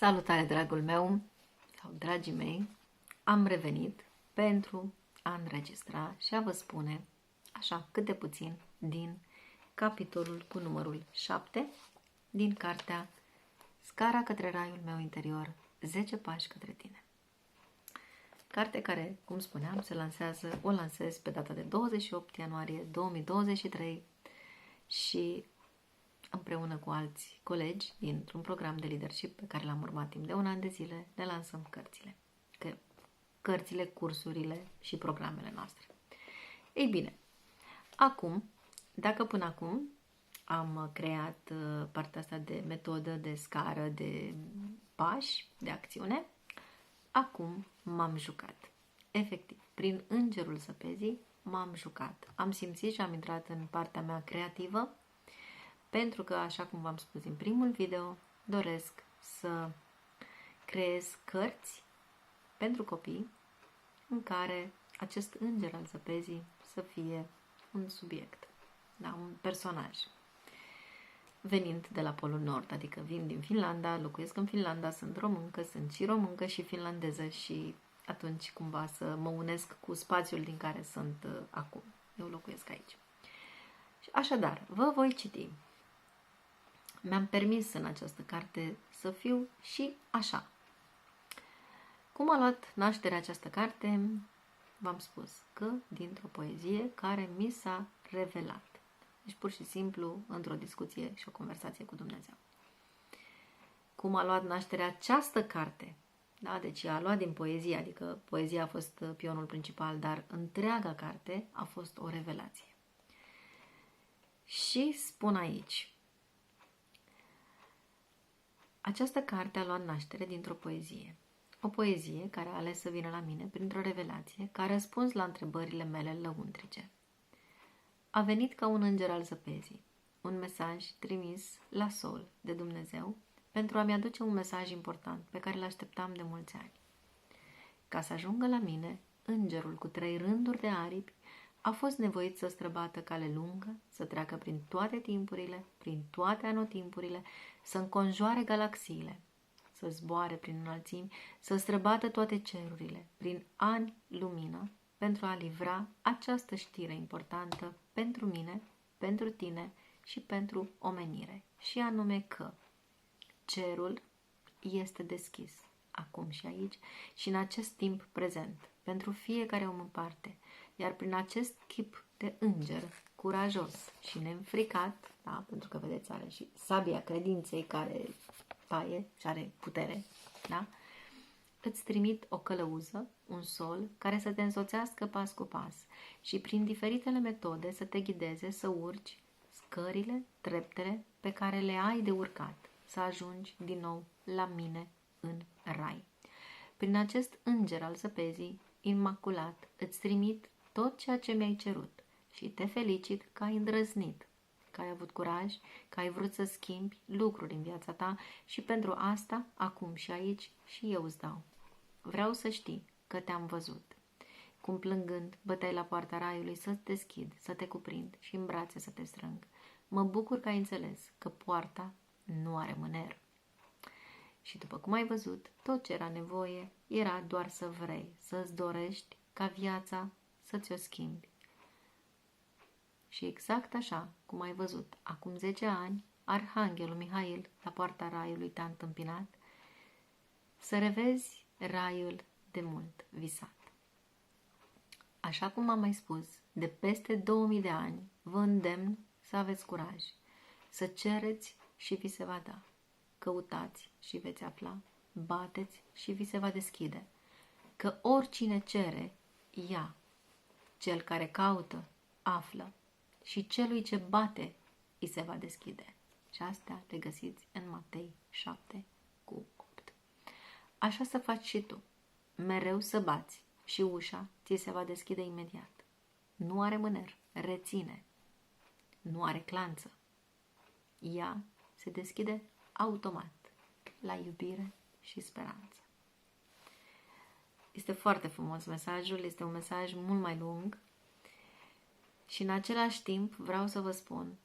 Salutare, dragul meu, sau dragii mei, am revenit pentru a înregistra și a vă spune, așa, câte puțin, din capitolul cu numărul 7 din cartea Scara către raiul meu interior, 10 pași către tine. Carte care, cum spuneam, o lansez pe data de 28 ianuarie 2023 și împreună cu alți colegi dintr-un program de leadership pe care l-am urmat timp de un an de zile, ne lansăm cărțile, cursurile și programele noastre. Ei bine, acum, dacă până acum am creat partea asta de metodă, de scară, de pași, de acțiune, acum m-am jucat. Efectiv, prin îngerul săpezii m-am jucat. Am simțit și am intrat în partea mea creativă, pentru că, așa cum v-am spus în primul video, doresc să creez cărți pentru copii în care acest înger al zăpezii să fie un subiect, da, un personaj. Venind de la Polul Nord, adică vin din Finlanda, locuiesc în Finlanda, sunt româncă, sunt și româncă și finlandeză și atunci cumva să mă unesc cu spațiul din care sunt acum. Eu locuiesc aici. Așadar, vă voi citi. Mi-am permis în această carte să fiu și așa. Cum a luat naștere această carte? V-am spus că dintr-o poezie care mi s-a revelat. Deci pur și simplu într-o discuție și o conversație cu Dumnezeu. Cum a luat naștere această carte? Da, deci a luat din poezie, adică poezia a fost pionul principal, dar întreaga carte a fost o revelație. Și spun aici, această carte a luat naștere dintr-o poezie. O poezie care a ales să vină la mine printr-o revelație ca răspuns la întrebările mele lăuntrice. A venit ca un înger al zăpezii, un mesaj trimis la sol de Dumnezeu pentru a-mi aduce un mesaj important pe care l-așteptam de mulți ani. Ca să ajungă la mine, îngerul cu 3 rânduri de aripi a fost nevoit să străbată cale lungă, să treacă prin toate timpurile, prin toate anotimpurile, să înconjoare galaxiile, să zboare prin înălțimi, să străbată toate cerurile, prin ani lumină, pentru a livra această știre importantă pentru mine, pentru tine și pentru omenire, și anume că cerul este deschis, acum și aici și în acest timp prezent, pentru fiecare om în parte, iar prin acest chip de înger curajos și neînfricat, da, pentru că vedeți, are și sabia credinței care taie și are putere, da, îți trimit o călăuză, un sol, care să te însoțească pas cu pas și prin diferitele metode să te ghideze să urci scările, treptele pe care le ai de urcat, să ajungi din nou la mine în rai. Prin acest înger al zăpezii, imaculat, îți trimit tot ceea ce mi-ai cerut și te felicit că ai îndrăznit, că ai avut curaj, că ai vrut să schimbi lucruri în viața ta și pentru asta, acum și aici, și eu îți dau. Vreau să știi că te-am văzut, cum plângând băteai la poarta raiului să te deschid, să te cuprind și în brațe să te strâng. Mă bucur că ai înțeles că poarta nu are mâner. Și după cum ai văzut, tot ce era nevoie era doar să vrei, să-ți dorești ca viața să ți-o schimbi. Și exact așa cum ai văzut, acum 10 ani, Arhanghelul Mihail la poarta raiului te-a întâmpinat, să revezi raiul de mult visat. Așa cum am mai spus, de peste 2000 de ani, vă îndemn să aveți curaj, să cereți și vi se va da. Căutați și veți afla, bateți și vi se va deschide. Că oricine cere, ia. Cel care caută, află. Și celui ce bate, îi se va deschide. Și astea le găsiți în Matei 7:8. Așa să faci și tu. Mereu să bați și ușa ți se va deschide imediat. Nu are mâner, reține. Nu are clanță. Ea se deschide automat, la iubire și speranță. Este foarte frumos mesajul, este un mesaj mult mai lung și în același timp vreau să vă spun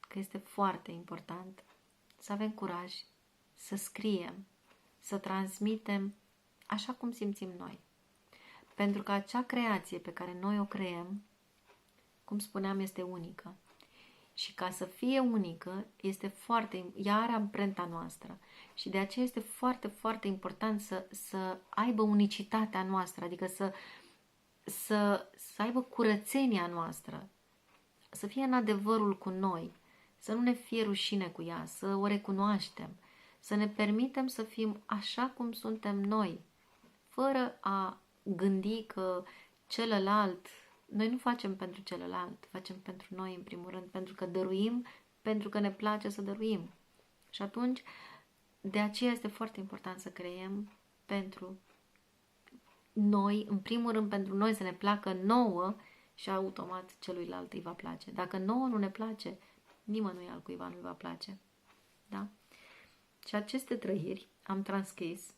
că este foarte important să avem curaj să scriem să transmitem așa cum simțim noi. Pentru că acea creație pe care noi o creăm, cum spuneam, este unică. Și ca să fie unică, ea are amprenta noastră. Și de aceea este foarte, foarte important să aibă unicitatea noastră, adică să aibă curățenia noastră, să fie în adevărul cu noi, să nu ne fie rușine cu ea, să o recunoaștem, să ne permitem să fim așa cum suntem noi, fără a gândi că celălalt, noi nu facem pentru celălalt, facem pentru noi în primul rând, pentru că dăruim, pentru că ne place să dăruim. Și atunci, de aceea este foarte important să creăm pentru noi, în primul rând pentru noi să ne placă nouă și automat celuilalt îi va place. Dacă nouă nu ne place, nimănui altcuiva nu îi va place. Da? Și aceste trăiri am transcris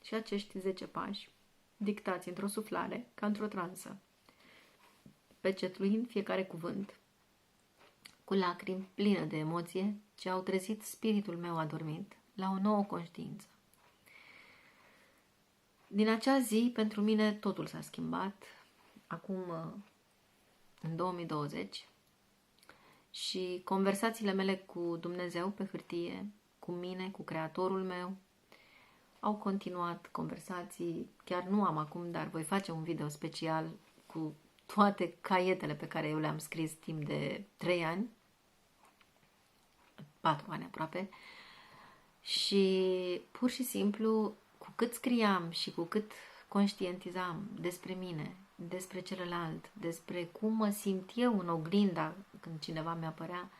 și acești 10 pași dictați într-o suflare, ca într-o transă, pecetluind fiecare cuvânt, cu lacrimi pline de emoție, ce au trezit spiritul meu adormit la o nouă conștiință. Din acea zi, pentru mine, totul s-a schimbat, acum, în 2020, și conversațiile mele cu Dumnezeu pe hârtie, cu mine, cu Creatorul meu, au continuat conversații, chiar nu am acum, dar voi face un video special cu toate caietele pe care eu le-am scris timp de 3 ani, 4 ani aproape, și pur și simplu, cu cât scriam și cu cât conștientizam despre mine, despre celălalt, despre cum mă simt eu în oglinda când cineva mi-apărea,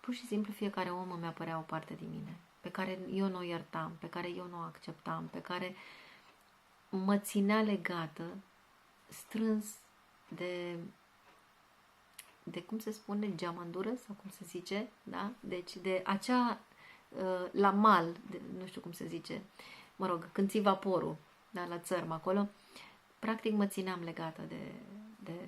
pur și simplu fiecare om îmi apărea o parte din mine, pe care eu nu o iertam, pe care eu nu o acceptam, pe care mă ținea legată, strâns de cum se spune, geamandură sau cum se zice, da? Deci de acea, la mal, nu știu cum se zice, mă rog, când ții vaporul, da, la țărm acolo, practic mă țineam legată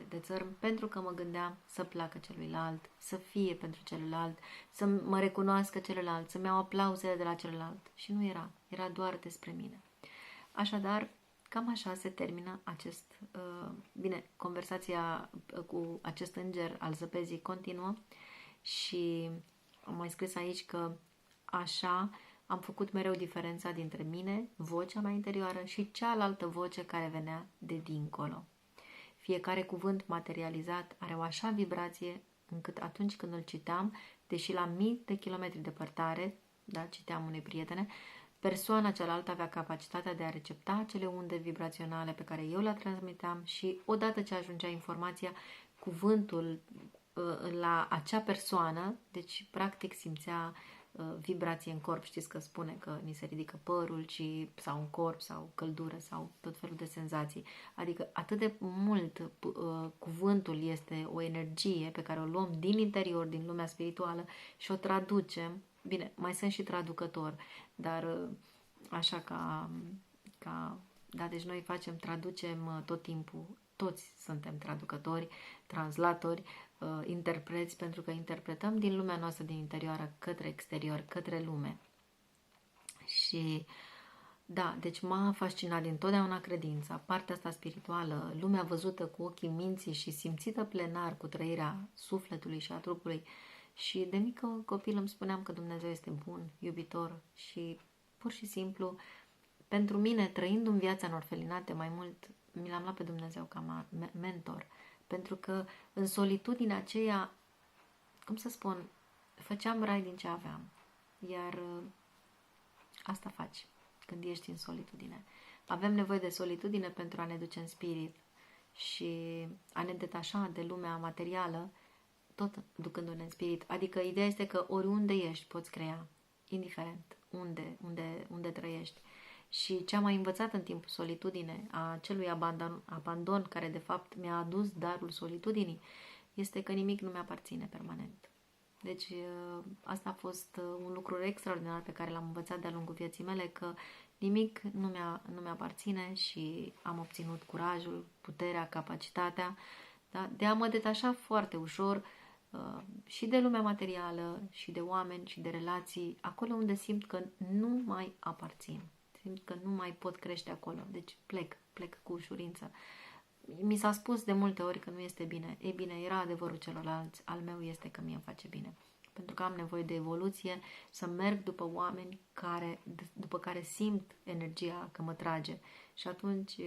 de țărm pentru că mă gândeam să placă celuilalt, să fie pentru celălalt, să mă recunoască celălalt, să-mi iau aplauzele de la celălalt. Și nu era doar despre mine. Așadar, cam așa se termină conversația cu acest înger al zăpezii continuă și am mai scris aici că așa am făcut mereu diferența dintre mine, vocea mea interioară, și cealaltă voce care venea de dincolo. Fiecare cuvânt materializat are o așa vibrație încât atunci când îl citeam, deși la mii de kilometri departare, da, citeam unei prietene, persoana cealaltă avea capacitatea de a recepta acele unde vibraționale pe care eu le transmiteam și odată ce ajungea informația, cuvântul la acea persoană, deci practic simțea vibrație în corp. Știți că spune că ni se ridică părul sau în corp sau căldură sau tot felul de senzații. Adică atât de mult cuvântul este o energie pe care o luăm din interior, din lumea spirituală și o traducem. Bine, mai sunt și traducători, dar așa da, deci noi traducem tot timpul, toți suntem traducători, translatori, interpreți, pentru că interpretăm din lumea noastră din interioară către exterior, către lume. Și da, deci m-a fascinat dintotdeauna credința, partea asta spirituală, lumea văzută cu ochii minții și simțită plenar cu trăirea sufletului și a trupului. Și de mică copil îmi spuneam că Dumnezeu este bun, iubitor și pur și simplu, pentru mine, trăindu-mi viața în orfelinate, mai mult mi l-am luat pe Dumnezeu ca mentor. Pentru că în solitudinea aceea, cum să spun, făceam rai din ce aveam. Iar asta faci când ești în solitudine. Avem nevoie de solitudine pentru a ne duce în spirit și a ne detașa de lumea materială, tot ducându-ne în spirit. Adică ideea este că oriunde ești poți crea, indiferent unde trăiești. Și ce am mai învățat în timpul solitudine, a acelui abandon care de fapt mi-a adus darul solitudinii, este că nimic nu mi-aparține permanent. Deci asta a fost un lucru extraordinar pe care l-am învățat de-a lungul vieții mele, că nimic nu mi-aparține și am obținut curajul, puterea, capacitatea, da, de a mă detașa foarte ușor și de lumea materială, și de oameni, și de relații, acolo unde simt că nu mai aparțin. Simt că nu mai pot crește acolo, deci plec cu ușurință. Mi s-a spus de multe ori că nu este bine. Ei bine, era adevărul celorlalți, al meu este că mie îmi face bine. Pentru că am nevoie de evoluție, să merg după oameni după care simt energia că mă trage și atunci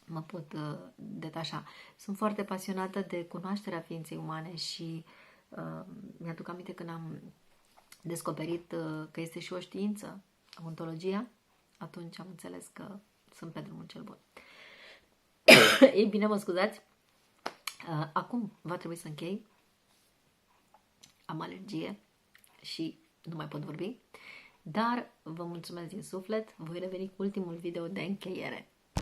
mă pot detașa. Sunt foarte pasionată de cunoașterea ființei umane și mi-aduc aminte când am descoperit că este și o știință, ontologia, atunci am înțeles că sunt pe drumul cel bun. Ei bine, mă scuzați, acum va trebui să închei, am alergie și nu mai pot vorbi, dar vă mulțumesc din suflet, voi reveni cu ultimul video de încheiere.